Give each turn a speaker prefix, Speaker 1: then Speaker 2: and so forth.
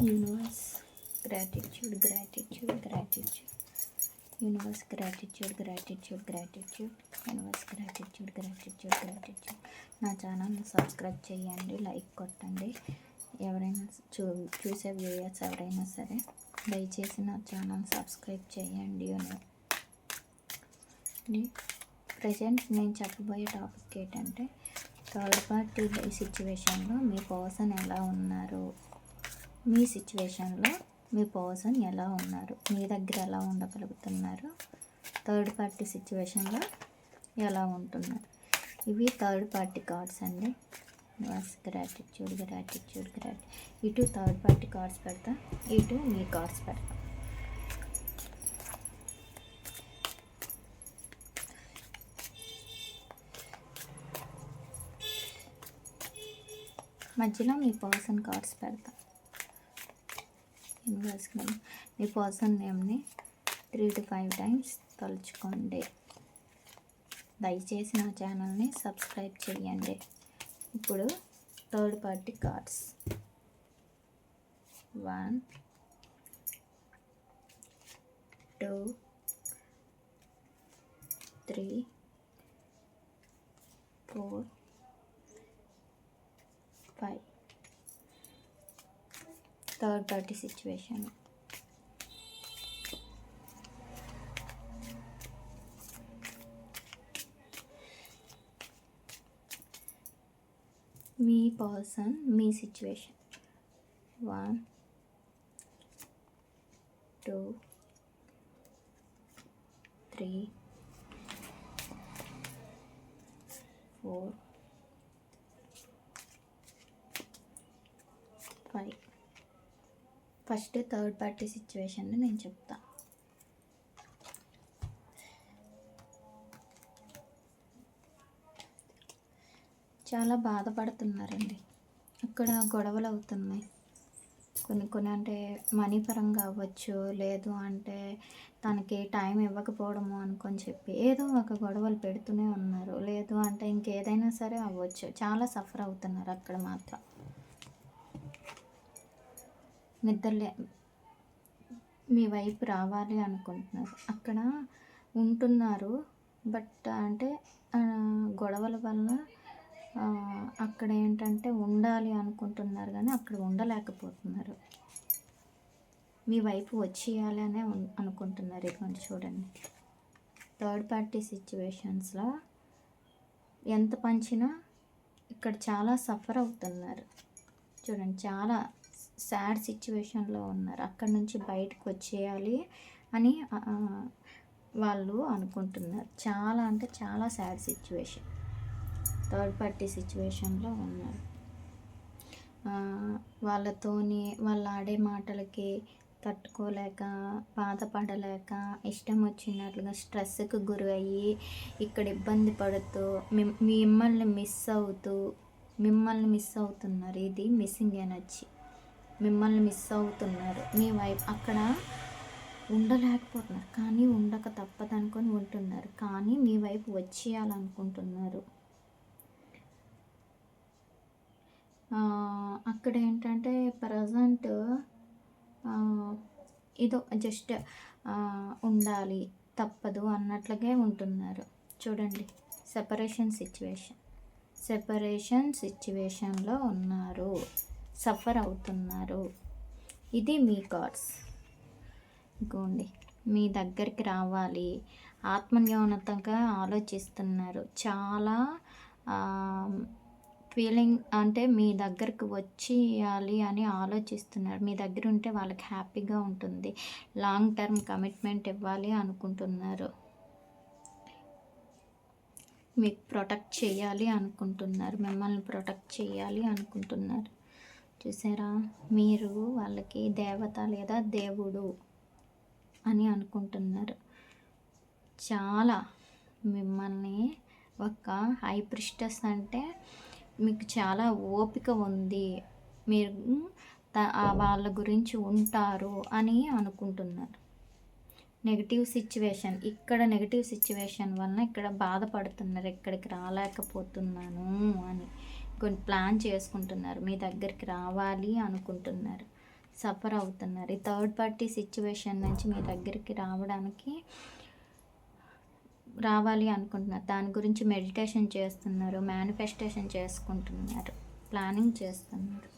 Speaker 1: Universe gratitude gratitude gratitude universe gratitude gratitude gratitude universe gratitude gratitude gratitude. నా ఛానల్ని subscribe చేయండి, like కొట్టండి. ఎవరైనా చూసే వ్యూయర్స్ ఎవరైనా సరే దయచేసి నా ఛానల్ సబ్స్క్రైబ్ చేయండి. ప్రజెంట్ నేను చెప్పబోయే టాపిక్ ఏంటంటే థర్డ్ పార్టీ సిచ్యువేషన్లో మీ పర్సన్ ఎలా ఉన్నారు, మీ సిచ్యువేషన్లో మీ పర్సన్ ఎలా ఉన్నారు, మీ దగ్గర ఎలా ఉండగలుగుతున్నారు, థర్డ్ పార్టీ సిచ్యువేషన్లో ఎలా ఉంటున్నారు. ఇవి థర్డ్ పార్టీ కార్డ్స్ అండి. గ్రాటిట్యూడ్ గ్రాటిట్యూడ్ ఇటు థర్డ్ పార్టీ కార్డ్స్ పెడతా, ఇటు మీ కార్డ్స్ పెడతా. మధ్యలో మీ పర్సన్ కార్డ్స్ పెడతా. మీ పర్సన్ నేమ్ని 3 to 5 టైమ్స్ తలుచుకోండి. దయచేసి నా ఛానల్ని సబ్స్క్రైబ్ చేయండి. ఇప్పుడు third party cards 1 2 3 4 5. Third party situation. మీ పర్సన్ మీ situation 1 2 3 4 5. First third party situation నేను చెప్తా. చాలా బాధపడుతున్నారండి. అక్కడ గొడవలు అవుతున్నాయి. కొన్ని అంటే మనీ పరంగా అవ్వచ్చు, లేదు అంటే తనకి టైం ఇవ్వకపోవడము అనుకొని చెప్పి ఏదో ఒక గొడవలు పెడుతూనే ఉన్నారు, లేదు అంటే ఇంకేదైనా సరే అవ్వచ్చు. చాలా సఫర్ అవుతున్నారు అక్కడ మాత్రం. నిద్రలే మీ వైపు రావాలి అనుకుంటున్నారు, అక్కడ ఉంటున్నారు. బట్ అంటే గొడవల వల్ల అక్కడ ఏంటంటే ఉండాలి అనుకుంటున్నారు కానీ అక్కడ ఉండలేకపోతున్నారు. మీ వైపు వచ్చేయాలి అనే అనుకుంటున్నారు. ఇటువంటి చూడండి, థర్డ్ పార్టీ సిచ్యువేషన్స్లో ఎంత పంచినా ఇక్కడ చాలా సఫర్ అవుతున్నారు. చూడండి, చాలా సాడ్ సిచ్యువేషన్లో ఉన్నారు. అక్కడ నుంచి బయటకు వచ్చేయాలి అని వాళ్ళు అనుకుంటున్నారు. చాలా అంటే చాలా సాడ్ సిచ్యువేషన్. థర్డ్ పార్టీ సిచ్యువేషన్లో ఉన్నారు. వాళ్ళతోని వాళ్ళు ఆడే మాటలకి తట్టుకోలేక, బాధపడలేక, ఇష్టం వచ్చినట్లుగా స్ట్రెస్కి గురి అయ్యి ఇక్కడ ఇబ్బంది పడుతూ మిమ్మల్ని మిస్ అవుతున్నారు. ఇది మిస్సింగ్ ఎనర్జీ. మిమ్మల్ని మిస్ అవుతున్నారు. మీ వైపు అక్కడ ఉండలేకపోతున్నారు కానీ ఉండక తప్పదనుకొని ఉంటున్నారు. కానీ మీ వైపు వచ్చేయాలనుకుంటున్నారు. అక్కడ ఏంటంటే ప్రజెంట్ ఏదో జస్ట్ ఉండాలి, తప్పదు అన్నట్లుగా ఉంటున్నారు. చూడండి, సెపరేషన్ సిచ్యువేషన్లో ఉన్నారు, సఫర్ అవుతున్నారు. ఇది మీ కార్డ్స్. ఇంకోండి, మీ దగ్గరికి రావాలి, ఆత్మన్యూనతంగా ఆలోచిస్తున్నారు. చాలా ఫీలింగ్ అంటే మీ దగ్గరకు వచ్చేయాలి అని ఆలోచిస్తున్నారు. మీ దగ్గర ఉంటే వాళ్ళకి హ్యాపీగా ఉంటుంది. లాంగ్ టర్మ్ కమిట్మెంట్ ఇవ్వాలి అనుకుంటున్నారు. మీకు ప్రొటెక్ట్ చేయాలి అనుకుంటున్నారు. మిమ్మల్ని ప్రొటెక్ట్ చేయాలి అనుకుంటున్నారు. చూసారా, మీరు వాళ్ళకి దేవత లేదా దేవుడు అని అనుకుంటున్నారు. చాలా మిమ్మల్ని ఒక హై ప్రిస్టెస్ అంటే మీకు చాలా ఓపిక ఉంది, మీరు వాళ్ళ గురించి ఉంటారు అని అనుకుంటున్నారు. నెగిటివ్ సిచ్యువేషన్ వలన ఇక్కడ బాధపడుతున్నారు. ఇక్కడికి రాలేకపోతున్నాను అని కొన్ని ప్లాన్ చేసుకుంటున్నారు. మీ దగ్గరికి రావాలి అనుకుంటున్నారు. సఫర్ అవుతున్నారు. ఈ థర్డ్ పార్టీ సిచ్యువేషన్ నుంచి మీ దగ్గరికి రావాలి అనుకుంటున్నారు. దాని గురించి మెడిటేషన్ చేస్తున్నారు, మేనిఫెస్టేషన్ చేసుకుంటున్నారు, ప్లానింగ్ చేస్తున్నారు.